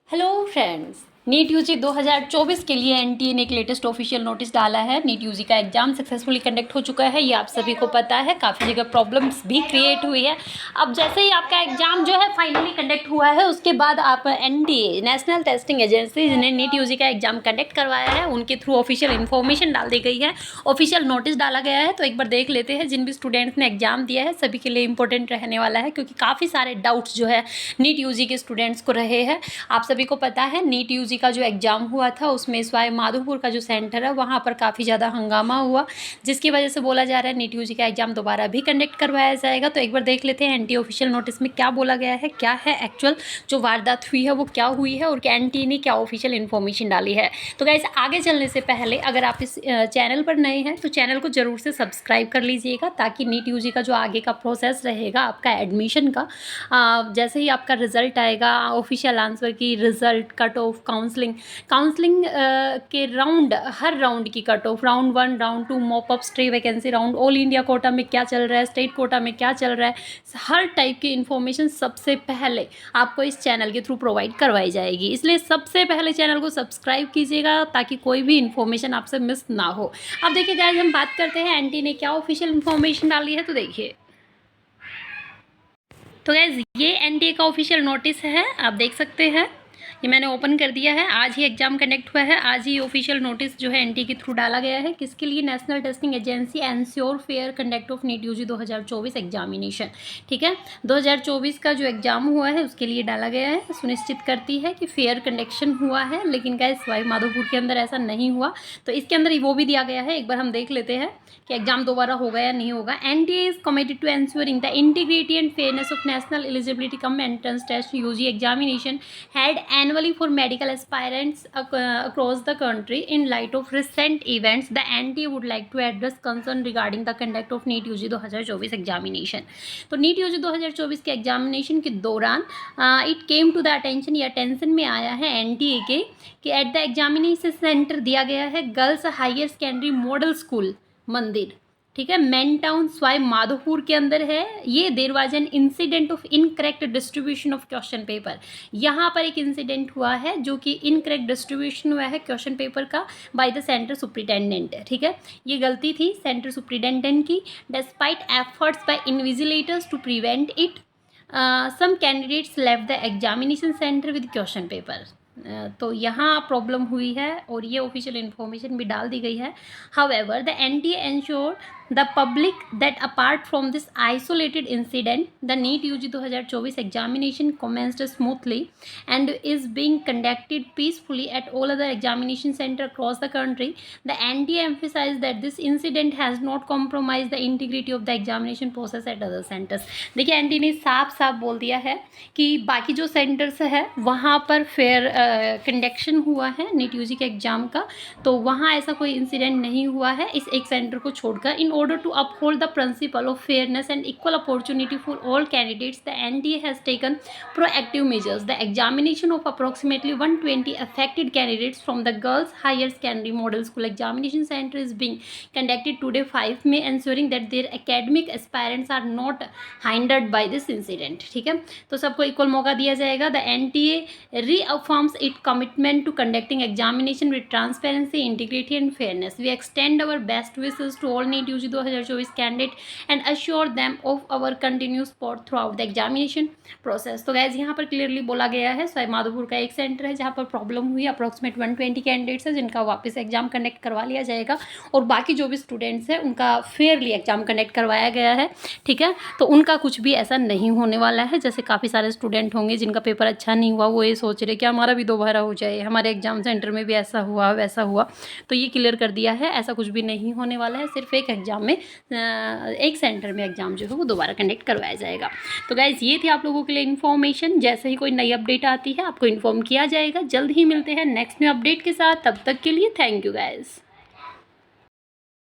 Hello friends, NEET UG 2024 के लिए NTA ने एक लेटेस्ट ऑफिशियल नोटिस डाला है। नीट यूजी का एग्जाम सक्सेसफुली कंडक्ट हो चुका है, ये आप सभी को पता है। काफ़ी जगह प्रॉब्लम्स भी क्रिएट हुई है। अब जैसे ही आपका एग्जाम जो है फाइनली कंडक्ट हुआ है, उसके बाद आप एनटीए नेशनल टेस्टिंग एजेंसी जिन्हें नीट यूजी का एग्जाम कंडक्ट करवाया है, उनके थ्रू ऑफिशियल इन्फॉर्मेशन डाल दी गई है, ऑफिशियल नोटिस डाला गया है। तो एक बार देख लेते हैं। जिन भी स्टूडेंट्स ने एग्जाम दिया है सभी के लिए इंपॉर्टेंट रहने वाला है, क्योंकि काफ़ी सारे डाउट्स जो है नीट यूजी के स्टूडेंट्स को रहे हैं। आप सभी को पता है नीट यूजी का जो एग्ज़ाम हुआ था उसमें स्वाई माधोपुर का जो सेंटर है वहाँ पर काफ़ी ज़्यादा हंगामा हुआ, जिसकी वजह से बोला जा रहा है नीट यूजी का एग्ज़ाम दोबारा भी कंडक्ट करवाया जाएगा। तो एक बार देख लेते हैं एनटी ऑफिशियल नोटिस में क्या बोला गया है, क्या है एक्चुअल जो वारदात हुई है वो क्या हुई है, और एनटी ने क्या ऑफिशियल इन्फॉर्मेशन डाली है। तो गाइस, आगे चलने से पहले अगर आप इस चैनल पर नए हैं तो चैनल को ज़रूर से सब्सक्राइब कर लीजिएगा, ताकि नीट यूजी का जो आगे का प्रोसेस रहेगा आपका एडमिशन का, जैसे ही आपका रिजल्ट आएगा, ऑफिशियल आंसर की रिजल्ट, कट ऑफ, काउंसलिंग के राउंड, हर राउंड की cut off, round 1, round 2, mop up, stay vacancy round, all India quota में क्या चल रहा है, स्टेट कोटा में क्या चल रहा है, हर टाइप की इन्फॉर्मेशन सबसे पहले आपको इस चैनल के थ्रू प्रोवाइड करवाई जाएगी। इसलिए सबसे पहले चैनल को सब्सक्राइब कीजिएगा ताकि कोई भी इन्फॉर्मेशन आपसे मिस ना हो। अब देखिए गाइस, हम बात करते हैं एनटी ने क्या ऑफिशियल इन्फॉर्मेशन डाली है। तो देखिए, तो गाइस ये एनटीए का ऑफिशियल नोटिस है, आप देख सकते हैं। ये मैंने ओपन कर दिया है। आज ही एग्जाम कंडक्ट हुआ है, आज ही ऑफिशियल नोटिस जो है एनटीए के थ्रू डाला गया है। किसके लिए? National Testing Agency ensure fair conduct of NEET UG 2024 examination. ठीक है, 2024 का जो एग्जाम हुआ है उसके लिए डाला गया है। सुनिश्चित करती है कि फेयर कंडक्शन हुआ है, लेकिन गाइस स्वाई माधोपुर के अंदर ऐसा नहीं हुआ। तो इसके अंदर वो भी दिया गया है, एक बार हम देख लेते हैं कि एग्जाम दोबारा होगा या नहीं होगा। NTA is committed to ensuring the integrity and fairness of National Eligibility cum Entrance Test UG examination held annually for medical aspirants across the country. In light of recent events, the NTA would like to address concern regarding the conduct of NEET UG 2024 examination. तो NEET UG 2024 के examination के दौरान it came to the attention, या attention में आया है NTA के कि एट द एग्जामिनेशन सेंटर दिया गया है girls higher secondary model school मंदिर, ठीक है, मेन टाउन स्वाई माधोपुर के अंदर है ये। There was an incident of incorrect distribution of question paper. यहाँ पर एक इंसिडेंट हुआ है जो कि इनकरेक्ट डिस्ट्रीब्यूशन हुआ है क्वेश्चन पेपर का बाय द सेंटर सुप्रिटेंडेंट। ठीक है, ये गलती थी सेंटर सुप्रिटेंडेंट की। Despite efforts by invigilators to prevent it, some candidates left the examination centre with question paper. तो यहाँ प्रॉब्लम हुई है और ये ऑफिशियल इन्फॉर्मेशन भी डाल दी गई है। However the NTA ensure the public that apart from this isolated incident, the NEET UG 2024 examination commenced smoothly and is being conducted peacefully at all other examination center across the country. The NTA emphasized that this incident has not compromised the integrity of the examination process at other centers. देखिए, NTA ने साफ साफ बोल दिया है कि बाकी जो सेंटर्स है वहाँ पर फेयर कंडक्शन हुआ है नीट यूजी के एग्जाम का, तो वहाँ ऐसा कोई इंसिडेंट नहीं हुआ है इस एक सेंटर को छोड़कर। In order to uphold the principle of fairness and equal opportunity for all candidates, the NTA has taken proactive measures. The examination of approximately 120 affected candidates from the Girls Higher Secondary Model School Examination Center is being conducted today 5 May, ensuring that their academic aspirants are not hindered by this incident. ठीक है, तो सबको equal मौका दिया जाएगा। The NTA reaffirms its commitment to conducting examination with transparency, integrity and fairness. We extend our best wishes to all NEET UG 2024 candidate and assure them of our continuous support throughout the examination process. तो guys, यहाँ पर clearly बोला गया है स्वाई माधोपुर का एक centre है जहाँ पर प्रॉब्लम हुई। अप्रॉक्सीमेट 120 कैंडिडेट्स हैं जिनका वापस एग्जाम कंडक्ट करवा लिया जाएगा, और बाकी जो भी स्टूडेंट्स हैं उनका फेयरली एग्जाम कंडक्ट करवाया गया है। ठीक है, तो उनका कुछ भी ऐसा नहीं होने वाला है। जैसे काफ़ी सारे स्टूडेंट होंगे जिनका पेपर अच्छा नहीं हुआ, वो ये सोच रहे कि हमारा भी दोबारा हो जाए, हमारे एग्जाम सेंटर में भी ऐसा हुआ वैसा हुआ। तो ये क्लियर कर दिया है, ऐसा कुछ भी नहीं होने वाला है। सिर्फ एक एग्जाम में, एक सेंटर में एग्जाम जो है वो दोबारा कंडक्ट करवाया जाएगा। तो गाइज, ये थी आप लोगों के लिए इन्फॉर्मेशन। जैसे ही कोई नई अपडेट आती है आपको इन्फॉर्म किया जाएगा। जल्द ही मिलते हैं नेक्स्ट न्यू अपडेट के साथ, तब तक के लिए थैंक यू गाइज।